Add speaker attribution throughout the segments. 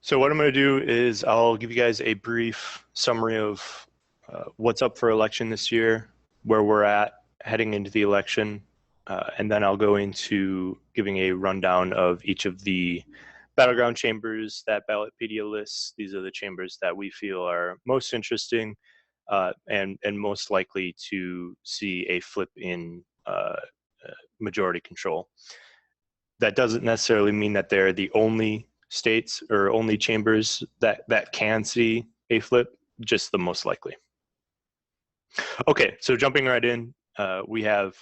Speaker 1: So what I'm going to do is I'll give you guys a brief summary of what's up for election this year, where we're at heading into the election, and then I'll go into giving a rundown of each of the battleground chambers that Ballotpedia lists. These are the chambers that we feel are most interesting and most likely to see a flip in majority control. That doesn't necessarily mean that they're the only states or only chambers that can see a flip, just the most likely. Okay, so jumping right in, we have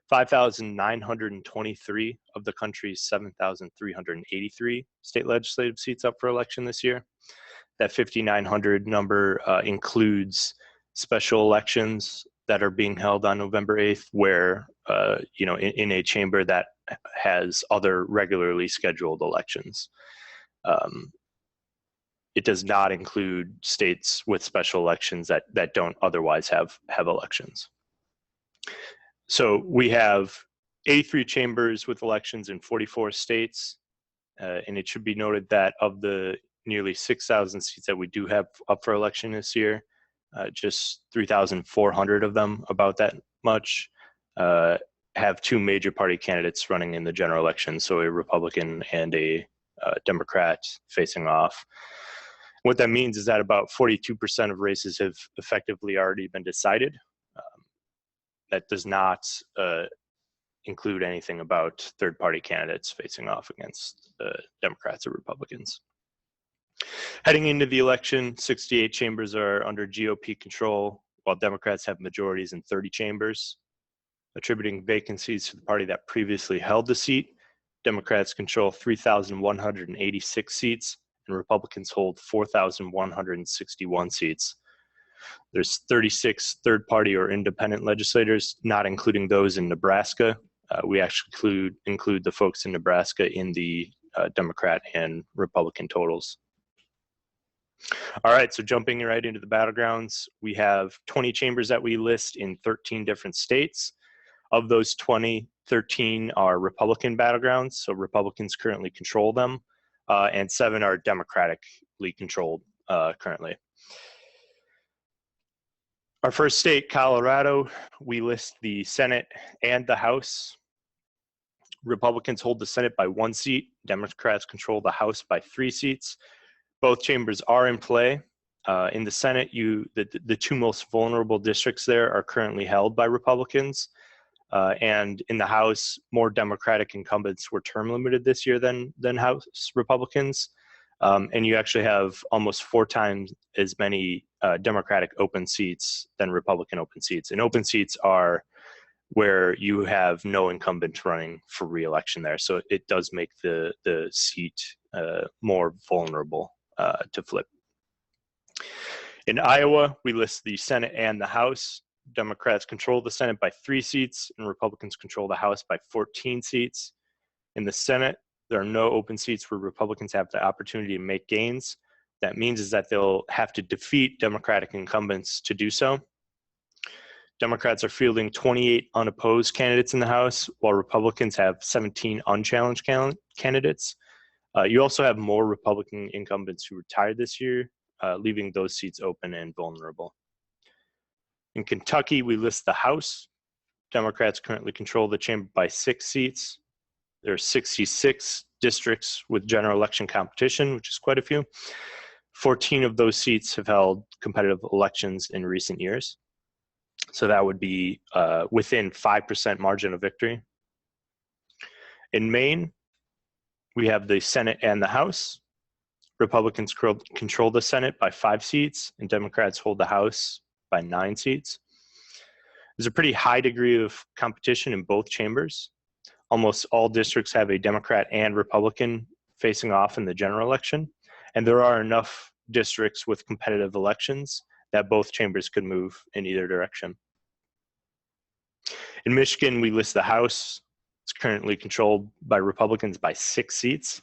Speaker 1: 5,923 of the country's 7,383 state legislative seats up for election this year. That 5,900 number includes special elections that are being held on November 8th, where, in a chamber that has other regularly scheduled elections. It does not include states with special elections that don't otherwise have elections. So we have 83 chambers with elections in 44 states, and it should be noted that of the nearly 6,000 seats that we do have up for election this year, just 3,400 of them, about that much, have two major party candidates running in the general election, so a Republican and a Democrat facing off. What that means is that about 42% of races have effectively already been decided. That does not include anything about third-party candidates facing off against Democrats or Republicans. Heading into the election, 68 chambers are under GOP control, while Democrats have majorities in 30 chambers. Attributing vacancies to the party that previously held the seat, Democrats control 3,186 seats, and Republicans hold 4,161 seats. There's 36 third-party or independent legislators, not including those in Nebraska. We actually include the folks in Nebraska in the Democrat and Republican totals. All right, so jumping right into the battlegrounds, we have 20 chambers that we list in 13 different states. Of those 20, 13 are Republican battlegrounds, so Republicans currently control them, and 7 are Democratically controlled currently. Our first state, Colorado, we list the Senate and the House. Republicans hold the Senate by 1 seat. Democrats control the House by 3 seats. Both chambers are in play. In the Senate, the two most vulnerable districts there are currently held by Republicans. And in the House, more Democratic incumbents were term limited this year than House Republicans. And you actually have almost 4 times as many Democratic open seats than Republican open seats. And open seats are where you have no incumbent running for re-election there. So it does make the seat more vulnerable to flip. In Iowa, we list the Senate and the House. Democrats control the Senate by 3 seats, and Republicans control the House by 14 seats. In the Senate, there are no open seats where Republicans have the opportunity to make gains. That means is that they'll have to defeat Democratic incumbents to do so. Democrats are fielding 28 unopposed candidates in the House, while Republicans have 17 unchallenged candidates. You also have more Republican incumbents who retired this year, leaving those seats open and vulnerable. In Kentucky, we list the House. Democrats currently control the chamber by 6 seats. There are 66 districts with general election competition, which is quite a few. 14 of those seats have held competitive elections in recent years. So that would be within 5% margin of victory. In Maine, we have the Senate and the House. Republicans control the Senate by 5 seats, and Democrats hold the House by 9 seats. There's a pretty high degree of competition in both chambers. Almost all districts have a Democrat and Republican facing off in the general election, and there are enough districts with competitive elections that both chambers could move in either direction. In Michigan, we list the House. It's currently controlled by Republicans by 6 seats.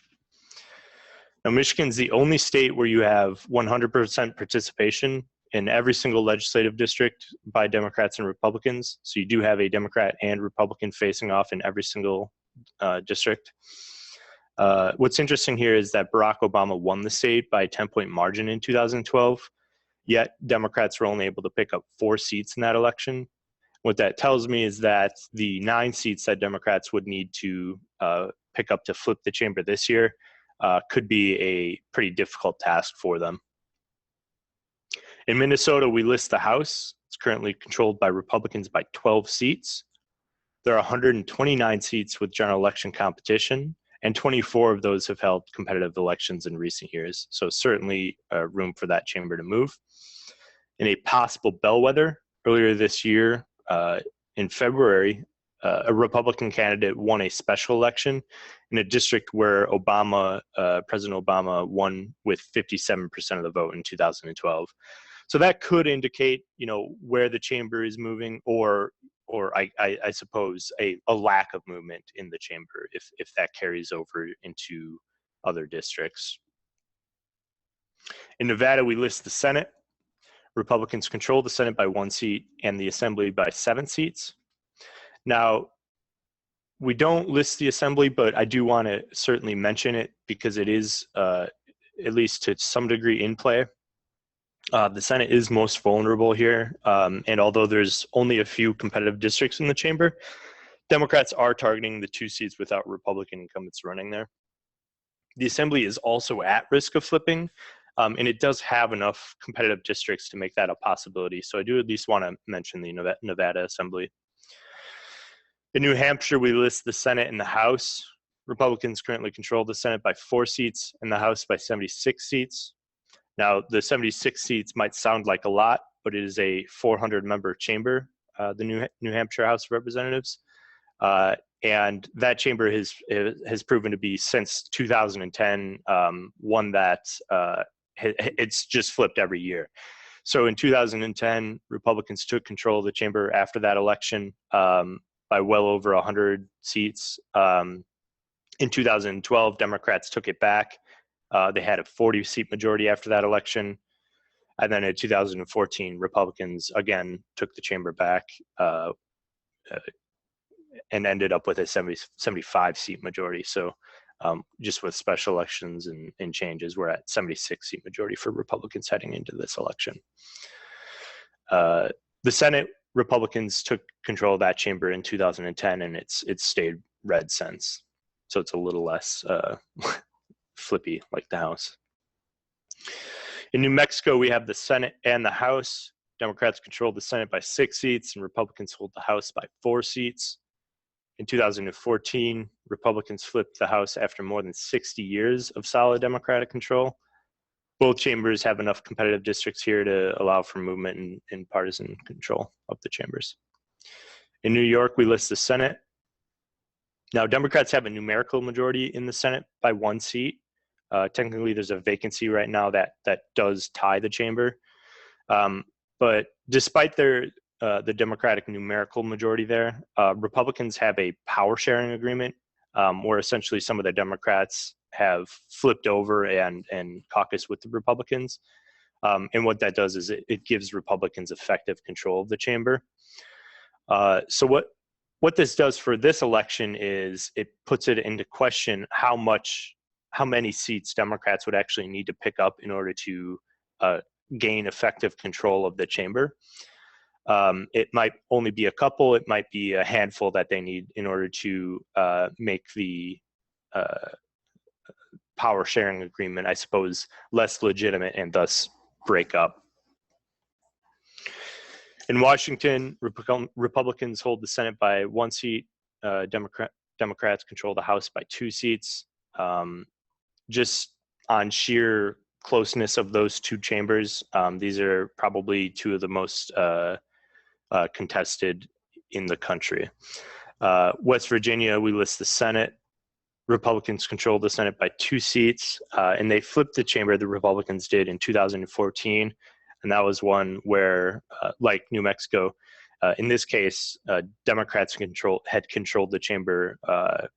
Speaker 1: Now, Michigan's the only state where you have 100% participation in every single legislative district by Democrats and Republicans. So you do have a Democrat and Republican facing off in every single district. What's interesting here is that Barack Obama won the state by a 10-point margin in 2012, yet Democrats were only able to pick up 4 seats in that election. What that tells me is that the 9 seats that Democrats would need to pick up to flip the chamber this year could be a pretty difficult task for them. In Minnesota, we list the House. It's currently controlled by Republicans by 12 seats. There are 129 seats with general election competition, and 24 of those have held competitive elections in recent years. So certainly room for that chamber to move. In a possible bellwether, earlier this year, in February, a Republican candidate won a special election in a district where President Obama won with 57% of the vote in 2012. So that could indicate, where the chamber is moving, or I suppose a lack of movement in the chamber if that carries over into other districts. In Nevada, we list the Senate. Republicans control the Senate by 1 seat and the Assembly by 7 seats. Now, we don't list the Assembly, but I do want to certainly mention it because it is, at least to some degree, in play. The Senate is most vulnerable here, and although there's only a few competitive districts in the chamber, Democrats are targeting the 2 seats without Republican incumbents running there. The Assembly is also at risk of flipping, and it does have enough competitive districts to make that a possibility. So I do at least want to mention the Nevada Assembly. In New Hampshire, we list the Senate and the House. Republicans currently control the Senate by 4 seats and the House by 76 seats. Now, the 76 seats might sound like a lot, but it is a 400-member chamber, the New Hampshire House of Representatives. And that chamber has proven to be, since 2010, one that it's just flipped every year. So in 2010, Republicans took control of the chamber after that election by well over 100 seats. In 2012, Democrats took it back. They had a 40-seat majority after that election. And then in 2014, Republicans again took the chamber back and ended up with a 75-seat majority. So just with special elections and changes, we're at 76-seat majority for Republicans heading into this election. The Senate, Republicans took control of that chamber in 2010, and it's stayed red since. So it's a little less flippy like the House. In New Mexico, we have the Senate and the House. Democrats control the Senate by 6 seats, and Republicans hold the House by 4 seats. In 2014, Republicans flipped the House after more than 60 years of solid Democratic control. Both chambers have enough competitive districts here to allow for movement and partisan control of the chambers. In New York, we list the Senate. Now, Democrats have a numerical majority in the Senate by 1 seat. Technically, there's a vacancy right now that does tie the chamber. But despite the Democratic numerical majority there, Republicans have a power sharing agreement where essentially some of the Democrats have flipped over and caucus with the Republicans. And what that does is it gives Republicans effective control of the chamber. So what this does for this election is it puts it into question how many seats Democrats would actually need to pick up in order to gain effective control of the chamber. It might only be a couple, it might be a handful that they need in order to make the power sharing agreement, I suppose, less legitimate and thus break up. In Washington, Republicans hold the Senate by 1 seat. Democrats control the House by 2 seats. Just on sheer closeness of those 2 chambers, these are probably 2 of the most contested in the country. West Virginia, we list the Senate. Republicans control the Senate by 2 seats, and they flipped the chamber, the Republicans did, in 2014. And that was one where, like New Mexico, in this case, Democrats had controlled the chamber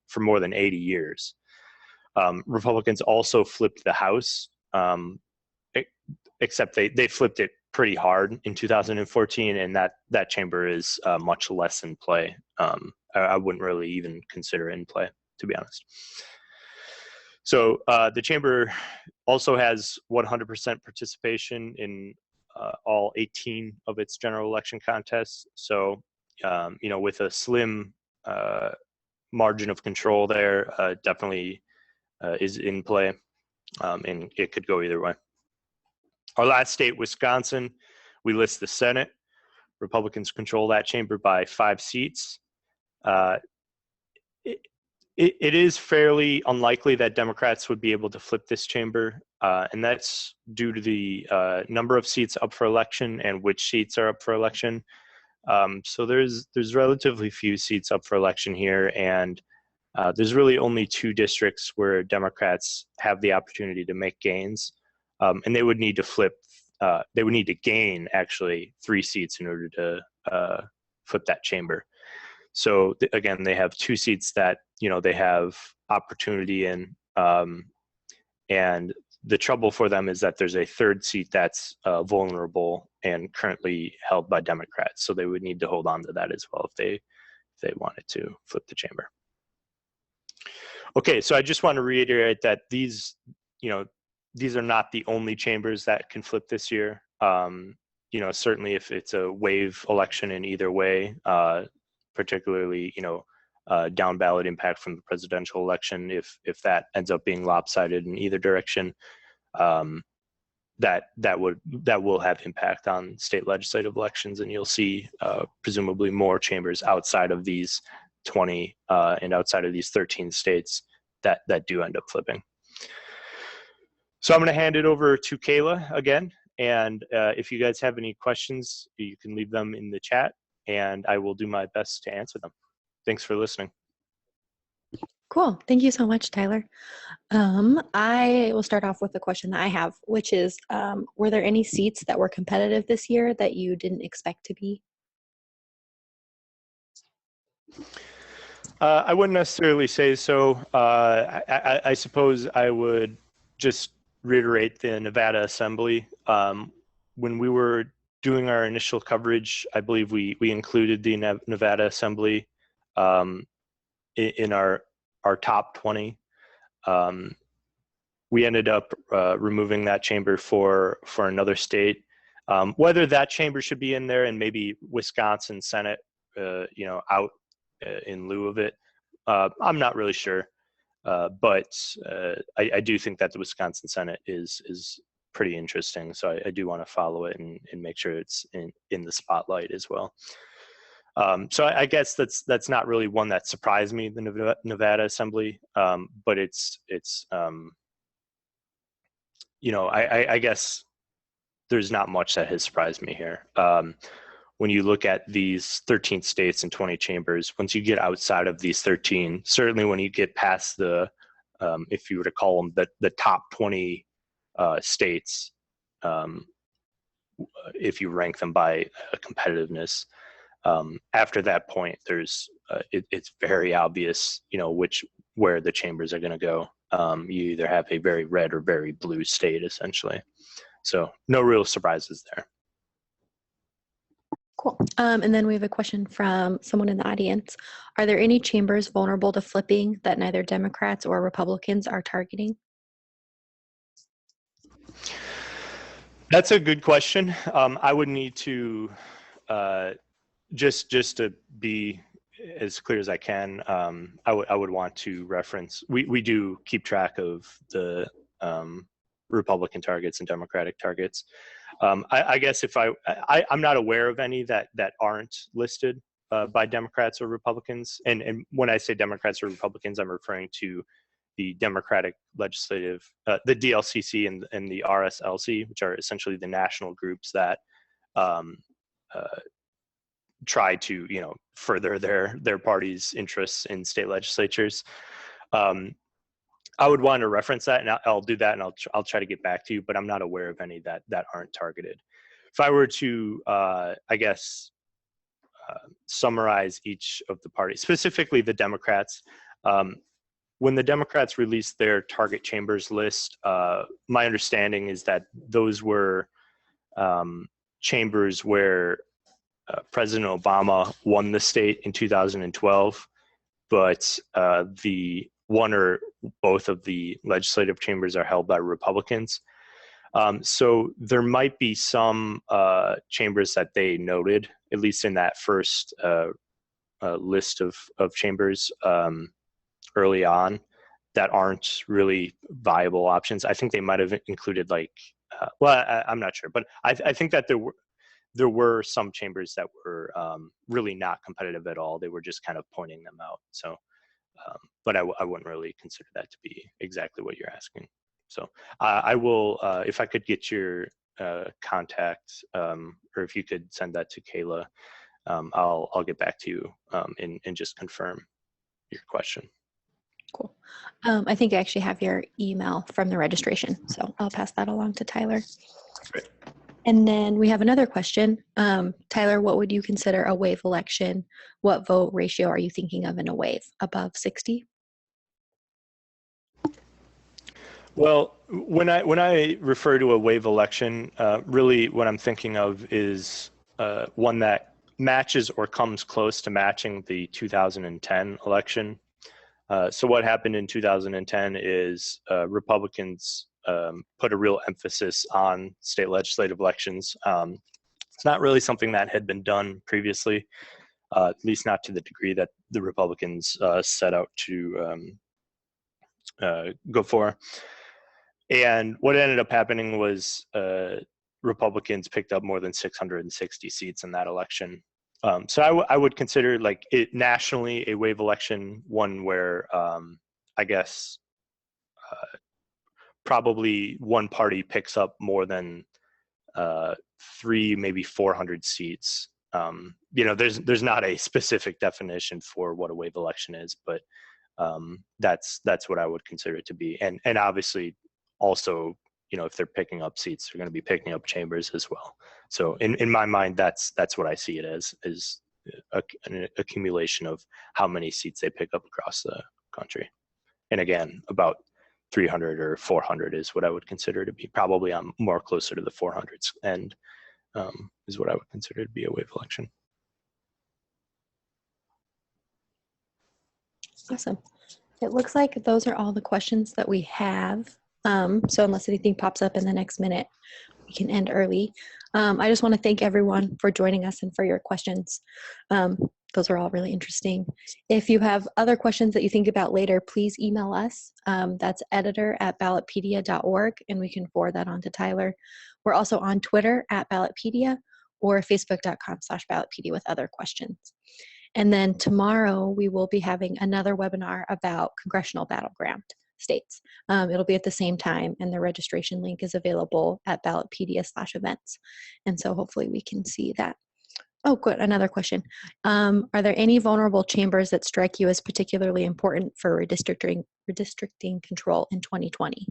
Speaker 1: for more than 80 years. Republicans also flipped the House, except they flipped it pretty hard in 2014, and that chamber is much less in play. I wouldn't really even consider it in play, to be honest. So the chamber also has 100% participation in all 18 of its general election contests. So, with a slim margin of control there, definitely is in play, and it could go either way. Our last state, Wisconsin, we list the Senate. Republicans control that chamber by 5 seats. It is fairly unlikely that Democrats would be able to flip this chamber, and that's due to the number of seats up for election and which seats are up for election. So there's relatively few seats up for election here, and there's really only 2 districts where Democrats have the opportunity to make gains, and they would need to flip. They would need to gain actually 3 seats in order to flip that chamber. So again, they have 2 seats that they have opportunity in, and the trouble for them is that there's a 3rd seat that's vulnerable and currently held by Democrats. So they would need to hold on to that as well if they wanted to flip the chamber. Okay, so I just want to reiterate that these are not the only chambers that can flip this year. Certainly if it's a wave election in either way, particularly down ballot impact from the presidential election, if that ends up being lopsided in either direction, that will have impact on state legislative elections, and you'll see presumably more chambers outside of these 20 and outside of these 13 states that do end up flipping. So I'm going to hand it over to Kayla again, and if you guys have any questions, you can leave them in the chat, and I will do my best to answer them. Thanks for listening.
Speaker 2: Cool. Thank you so much, Tyler. I will start off with the question that I have, which is, were there any seats that were competitive this year that you didn't expect to be?
Speaker 1: I wouldn't necessarily say so. I suppose I would just reiterate the Nevada Assembly. When we were doing our initial coverage, I believe we included the Nevada Assembly in our top 20. We ended up removing that chamber for another state. Whether that chamber should be in there and maybe Wisconsin Senate, out in lieu of it, I'm not really sure. But I do think that the Wisconsin Senate is pretty interesting. So I do want to follow it and make sure it's in the spotlight as well. So I guess that's not really one that surprised me, the Nevada Assembly, but it's I guess there's not much that has surprised me here. When you look at these 13 states and 20 chambers, once you get outside of these 13, certainly when you get past the, if you were to call them the top 20 states, if you rank them by competitiveness, after that point, there's it's very obvious, where the chambers are going to go. You either have a very red or very blue state, essentially. So no real surprises there.
Speaker 2: Cool. And then we have a question from someone in the audience. Are there any chambers vulnerable to flipping that neither Democrats or Republicans are targeting?
Speaker 1: That's a good question. I would need to, just to be as clear as I can, I would want to reference, we do keep track of the Republican targets and Democratic targets. I guess if I'm not aware of any that aren't listed by Democrats or Republicans. And when I say Democrats or Republicans, I'm referring to the Democratic Legislative, the DLCC and the RSLC, which are essentially the national groups that try to, further their party's interests in state legislatures. I would want to reference that, and I'll do that, and I'll try to get back to you, but I'm not aware of any that aren't targeted. If I were to, summarize each of the parties, specifically the Democrats, when the Democrats released their target chambers list, my understanding is that those were chambers where President Obama won the state in 2012, but the one or both of the legislative chambers are held by Republicans. So there might be some chambers that they noted, at least in that first list of chambers early on, that aren't really viable options. I think they might have included like, I'm not sure, but I think that there were some chambers that were really not competitive at all. They were just kind of pointing them out. So, but I wouldn't really consider that to be exactly what you're asking. So I will, if I could get your contact, or if you could send that to Kayla, I'll get back to you and just confirm your question.
Speaker 2: Cool. I think I actually have your email from the registration, so I'll pass that along to Tyler.
Speaker 1: Great.
Speaker 2: And then we have another question. Tyler, what would you consider a wave election? What vote ratio are you thinking of in a wave? Above 60?
Speaker 1: Well, when I refer to a wave election, really what I'm thinking of is one that matches or comes close to matching the 2010 election. So what happened in 2010 is Republicans put a real emphasis on state legislative elections. It's not really something that had been done previously, at least not to the degree that the Republicans set out to go for. And what ended up happening was Republicans picked up more than 660 seats in that election. So I would consider like it nationally a wave election, one where I guess probably one party picks up more than 3, maybe 400 seats. There's not a specific definition for what a wave election is, but that's what I would consider it to be. And obviously also, if they're picking up seats, they're going to be picking up chambers as well. So in my mind, that's what I see it as, is an accumulation of how many seats they pick up across the country. And again, about 300 or 400 is what I would consider to be. Probably I'm more closer to the 400s and is what I would consider to be a wave election.
Speaker 2: Awesome. It looks like those are all the questions that we have. So unless anything pops up in the next minute, we can end early. I just want to thank everyone for joining us and for your questions. Those are all really interesting. If you have other questions that you think about later, please email us. That's editor@ballotpedia.org, and we can forward that on to Tyler. We're also on Twitter @ballotpedia or facebook.com/ballotpedia with other questions. And then tomorrow we will be having another webinar about congressional battleground states. It'll be at the same time, and the registration link is available at ballotpedia/events. And so hopefully we can see that. Oh, good. Another question. Are there any vulnerable chambers that strike you as particularly important for redistricting control in 2020?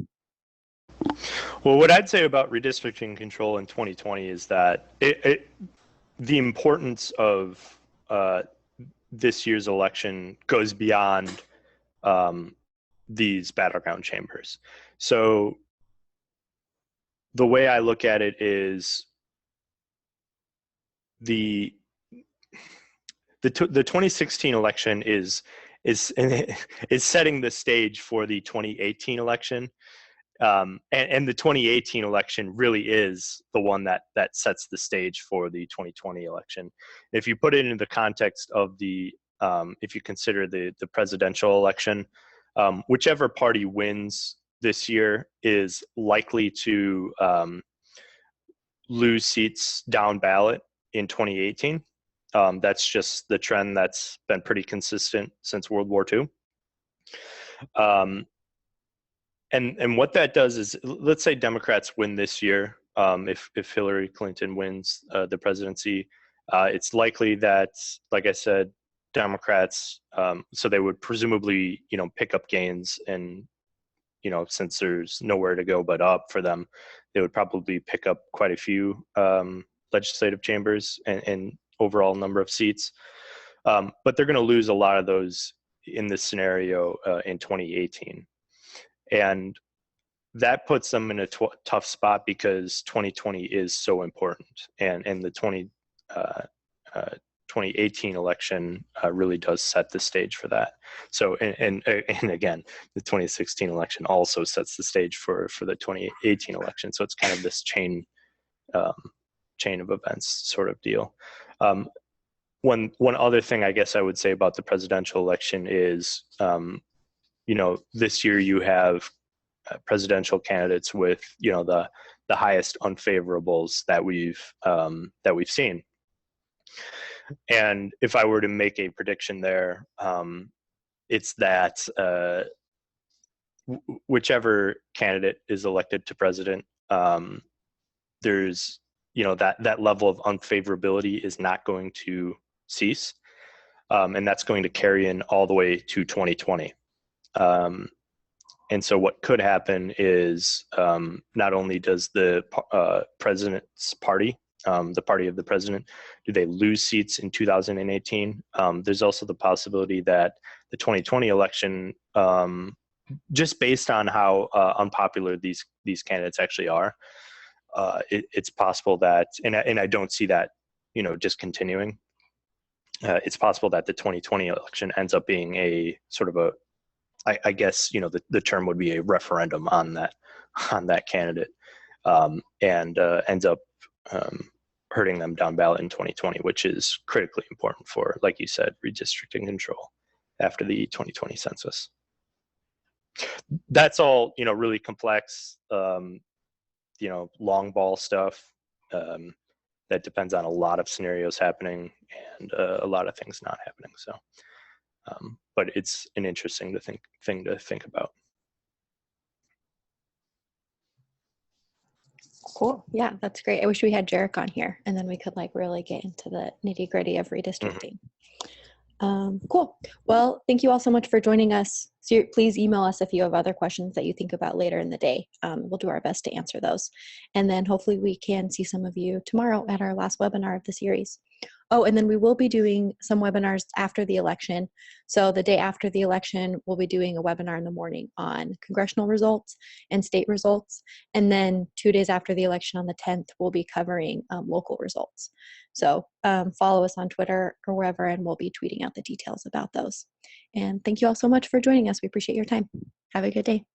Speaker 1: Well, what I'd say about redistricting control in 2020 is that the importance of this year's election goes beyond these battleground chambers. So the way I look at it is the 2016 election is setting the stage for the 2018 election. And the 2018 election really is the one that sets the stage for the 2020 election. If you put it into the context of if you consider the presidential election, whichever party wins this year is likely to lose seats down ballot in 2018. That's just the trend that's been pretty consistent since World War II. And what that does is, let's say Democrats win this year. If Hillary Clinton wins the presidency, it's likely that, like I said, Democrats, so they would presumably, pick up gains, and, since there's nowhere to go but up for them, they would probably pick up quite a few legislative chambers and overall number of seats. But they're going to lose a lot of those in this scenario in 2018. And that puts them in a tough spot because 2020 is so important, and the 2018 election really does set the stage for that. So, and again, the 2016 election also sets the stage for the 2018 election. So it's kind of this chain of events sort of deal. One other thing I guess I would say about the presidential election is, this year you have presidential candidates with, the highest unfavorables that we've seen. And if I were to make a prediction there, it's that whichever candidate is elected to president, there's, that level of unfavorability is not going to cease. And that's going to carry in all the way to 2020. And so what could happen is not only does the president's party, the party of the president, do they lose seats in 2018? There's also the possibility that the 2020 election, just based on how unpopular these candidates actually are, it's possible that, and I don't see that, just continuing. It's possible that the 2020 election ends up being a sort of I guess, the term would be a referendum on that candidate, and ends up hurting them down ballot in 2020, which is critically important for, like you said, redistricting control after the 2020 census. That's all, really complex, long ball stuff. That depends on a lot of scenarios happening and a lot of things not happening. So, but it's an interesting thing to think about.
Speaker 2: Cool. Yeah, that's great. I wish we had Jarek on here, and then we could really get into the nitty gritty of redistricting. Cool. Well, thank you all so much for joining us. So please email us if you have other questions that you think about later in the day. We'll do our best to answer those. And then hopefully we can see some of you tomorrow at our last webinar of the series. Oh, and then we will be doing some webinars after the election. So the day after the election, we'll be doing a webinar in the morning on congressional results and state results. And then 2 days after the election on the 10th, we'll be covering local results. So follow us on Twitter or wherever, and we'll be tweeting out the details about those. And thank you all so much for joining us. We appreciate your time. Have a good day.